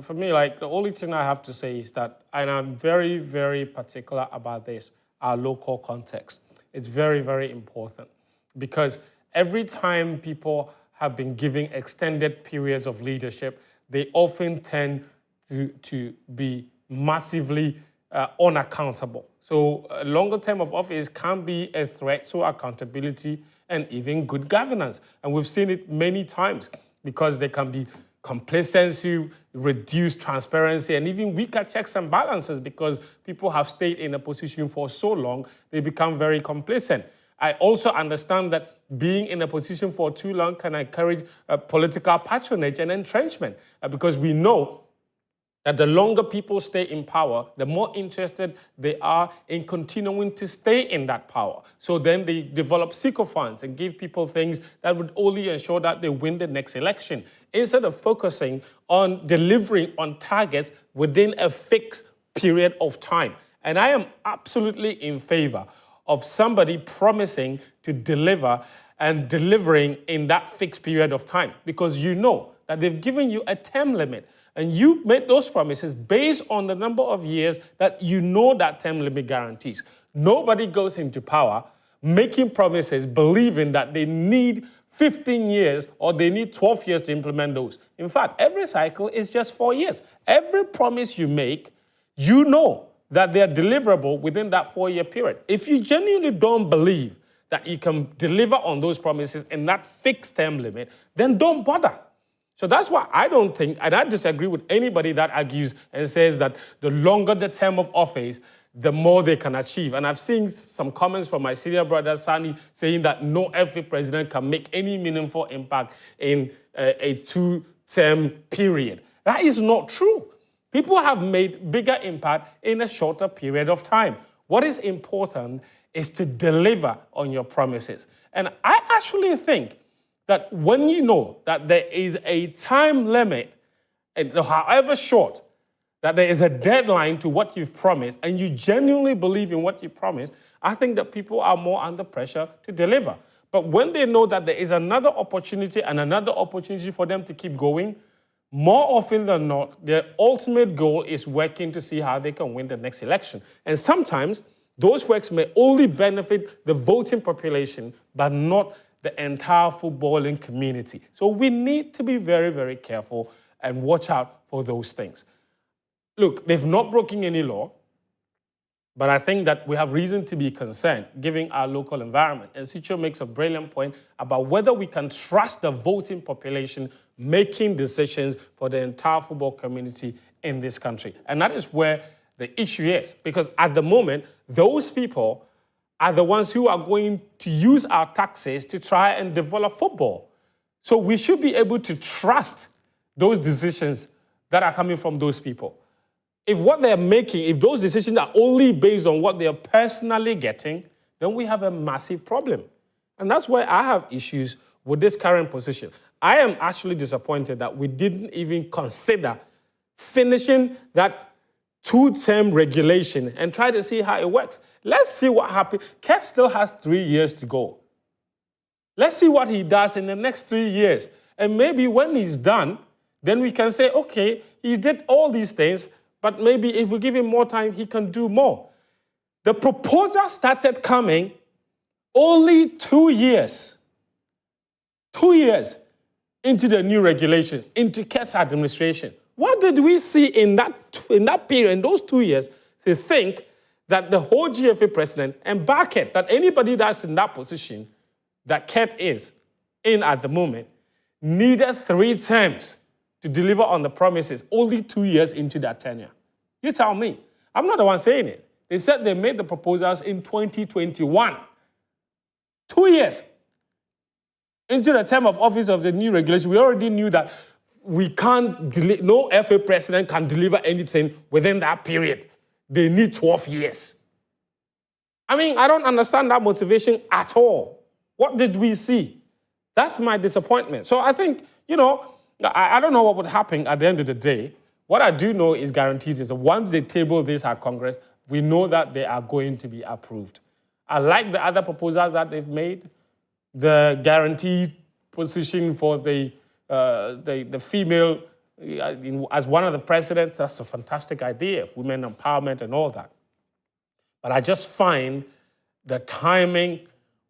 For me, like, the only thing I have to say is that, and I'm very, very particular about this, our local context. It's very, very important because every time people have been given extended periods of leadership, they often tend to be massively unaccountable. So a longer term of office can be a threat to accountability and even good governance. And we've seen it many times because there can be complacency, reduced transparency, and even weaker checks and balances because people have stayed in a position for so long, they become very complacent. I also understand that being in a position for too long can encourage political patronage and entrenchment because we know that the longer people stay in power, the more interested they are in continuing to stay in that power. So then they develop sycophants and give people things that would only ensure that they win the next election, instead of focusing on delivering on targets within a fixed period of time. And I am absolutely in favor of somebody promising to deliver and delivering in that fixed period of time, because you know that they've given you a term limit. And you made those promises based on the number of years that you know that term limit guarantees. Nobody goes into power making promises believing that they need 15 years or they need 12 years to implement those. In fact, every cycle is just 4 years. Every promise you make, you know that they're deliverable within that 4-year period. If you genuinely don't believe that you can deliver on those promises in that fixed term limit, then don't bother. So that's why I don't think, and I disagree with anybody that argues and says that the longer the term of office, the more they can achieve. And I've seen some comments from my senior brother, Sani, saying that no FA president can make any meaningful impact in a 2-term period. That is not true. People have made bigger impact in a shorter period of time. What is important is to deliver on your promises. And I actually think that when you know that there is a time limit, and however short, that there is a deadline to what you've promised, and you genuinely believe in what you promised, I think that people are more under pressure to deliver. But when they know that there is another opportunity and another opportunity for them to keep going, more often than not, their ultimate goal is working to see how they can win the next election. And sometimes those works may only benefit the voting population, but not the entire footballing community. So we need to be very, very careful and watch out for those things. Look, they've not broken any law, but I think that we have reason to be concerned given our local environment. And Sicho makes a brilliant point about whether we can trust the voting population making decisions for the entire football community in this country. And that is where the issue is, because at the moment, those people are the ones who are going to use our taxes to try and develop football. So we should be able to trust those decisions that are coming from those people. If what they're making, if those decisions are only based on what they're personally getting, then we have a massive problem. And that's why I have issues with this current position. I am actually disappointed that we didn't even consider finishing that 2-term regulation and try to see how it works. Let's see what happens. Ket still has 3 years to go. Let's see what he does in the next 3 years. And maybe when he's done, then we can say, okay, he did all these things, but maybe if we give him more time, he can do more. The proposal started coming only 2 years. 2 years into the new regulations, into Ket's administration. What did we see in that period, in those 2 years, to think that the whole GFA president and Ket, that anybody that's in that position that Ket is in at the moment, needed 3 terms to deliver on the promises only 2 years into their tenure? You tell me. I'm not the one saying it. They said they made the proposals in 2021. 2 years into the term of office of the new regulation. We already knew that we can't, no FA president can deliver anything within that period. They need 12 years. I mean, I don't understand that motivation at all. What did we see? That's my disappointment. So I think, I don't know what would happen at the end of the day. What I do know is guarantees is that once they table this at Congress, we know that they are going to be approved. I like the other proposals that they've made. The guaranteed position for the female as one of the presidents, that's a fantastic idea, women empowerment and all that. But I just find the timing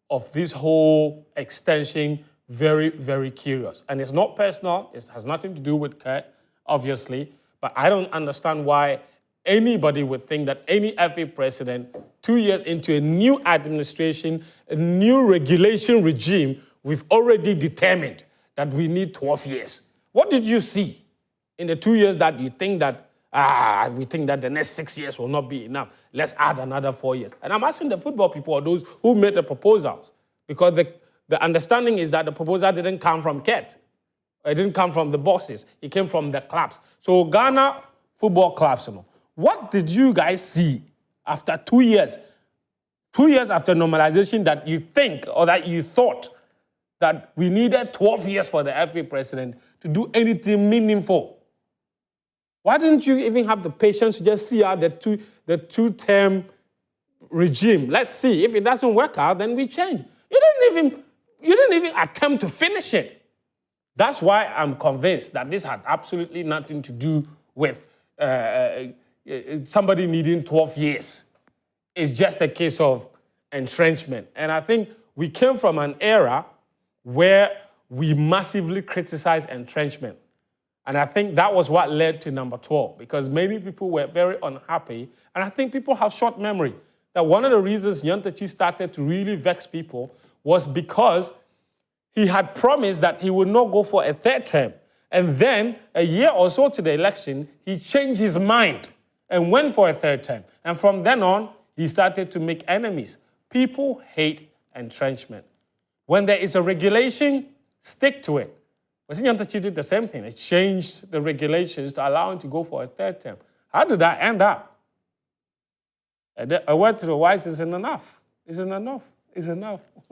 of this whole extension very, very curious. And it's not personal. It has nothing to do with Kurt, obviously. But I don't understand why anybody would think that any FA president, 2 years into a new administration, a new regulation regime, we've already determined that we need 12 years. What did you see in the 2 years that you think that, we think that the next 6 years will not be enough? Let's add another 4 years. And I'm asking the football people, or those who made the proposals, because the understanding is that the proposal didn't come from Kurt. It didn't come from the bosses. It came from the clubs. So Ghana football clubs, what did you guys see after 2 years? 2 years after normalization that you think or that you thought that we needed 12 years for the FA president to do anything meaningful. Why didn't you even have the patience to just see out the two-term regime? Let's see. If it doesn't work out, then we change. You didn't even attempt to finish it. That's why I'm convinced that this had absolutely nothing to do with somebody needing 12 years. It's just a case of entrenchment. And I think we came from an era where we massively criticized entrenchment. And I think that was what led to number 12, because many people were very unhappy. And I think people have short memory. That one of the reasons Nyantakyi started to really vex people was because he had promised that he would not go for a third term. And then, a year or so to the election, he changed his mind and went for a third term. And from then on, he started to make enemies. People hate entrenchment. When there is a regulation, stick to it. Nyantakyi did the same thing. They changed the regulations to allow him to go for a third term. How did that end up? A word to the wise isn't enough. Isn't enough. Is enough.